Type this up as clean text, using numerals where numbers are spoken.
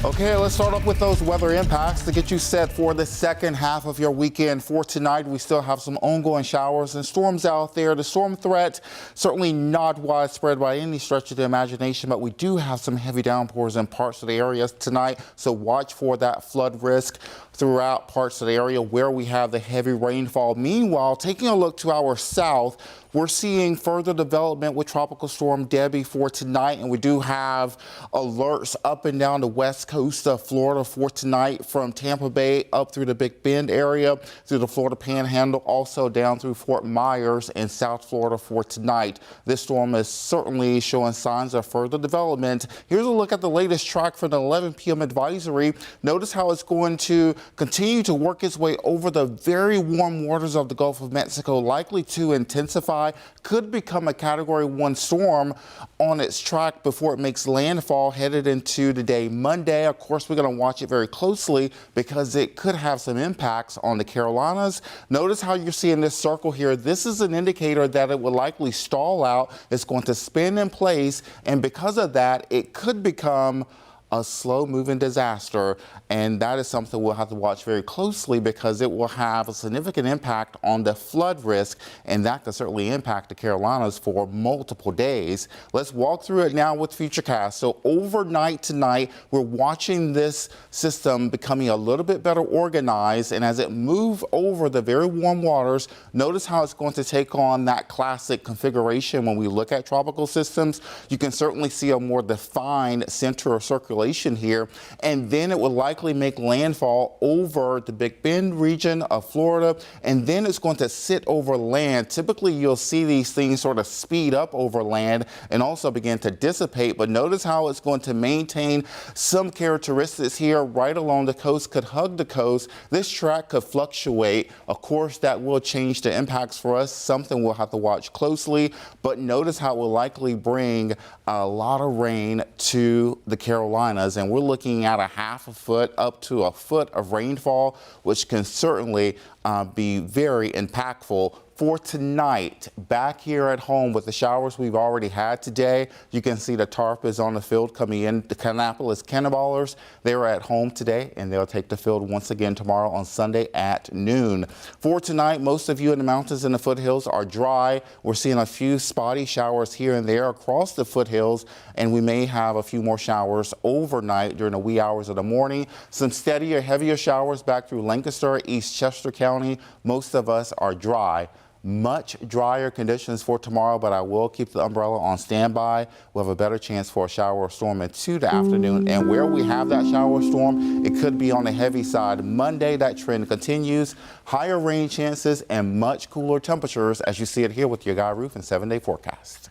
Okay, let's start off with those weather impacts to get you set for the second half of your weekend. For tonight, we still have some ongoing showers and storms out there. The storm threat certainly not widespread by any stretch of the imagination, but we do have some heavy downpours in parts of the area tonight, so watch for that flood risk throughout parts of the area where we have the heavy rainfall. Meanwhile, taking a look to our south, we're seeing further development with Tropical Storm Debby for tonight, and we do have alerts up and down the west coast of Florida for tonight, from Tampa Bay up through the Big Bend area, through the Florida Panhandle, also down through Fort Myers and South Florida for tonight. This storm is certainly showing signs of further development. Here's a look at the latest track for the 11 p.m. advisory. Notice how it's going to continue to work its way over the very warm waters of the Gulf of Mexico, likely to intensify, could become a Category 1 storm on its track before it makes landfall headed into the day Monday. Of course, we're going to watch it very closely because it could have some impacts on the Carolinas. Notice how you're seeing this circle here. This is an indicator that it will likely stall out. It's going to spin in place, and because of that, it could become a slow-moving disaster, and that is something we'll have to watch very closely because it will have a significant impact on the flood risk, and that could certainly impact the Carolinas for multiple days. Let's walk through it now with Futurecast. So overnight tonight, we're watching this system becoming a little bit better organized, and as it moves over the very warm waters, notice how it's going to take on that classic configuration. When we look at tropical systems, you can certainly see a more defined center of circulation here, and then it will likely make landfall over the Big Bend region of Florida, and then it's going to sit over land. Typically, you'll see these things sort of speed up over land and also begin to dissipate, but notice how it's going to maintain some characteristics here right along the coast, could hug the coast. This track could fluctuate. Of course, that will change the impacts for us, something we'll have to watch closely, but notice how it will likely bring a lot of rain to the Carolinas. And we're looking at a half a foot up to a foot of rainfall, which can certainly be very impactful for tonight. Back here at home with the showers we've already had today, you can see the tarp is on the field coming in. The Kannapolis Cannonballers, they were at home today, and they'll take the field once again tomorrow on Sunday at noon. For tonight, most of you in the mountains and the foothills are dry. We're seeing a few spotty showers here and there across the foothills, and we may have a few more showers overnight during the wee hours of the morning. Some steadier, heavier showers back through Lancaster, East Chester County. Most of us are dry. Much drier conditions for tomorrow, but I will keep the umbrella on standby. We'll have a better chance for a shower or storm into the afternoon. And where we have that shower or storm, it could be on the heavy side. Monday, that trend continues. Higher rain chances and much cooler temperatures as you see it here with your Guy Roof and 7-day forecast.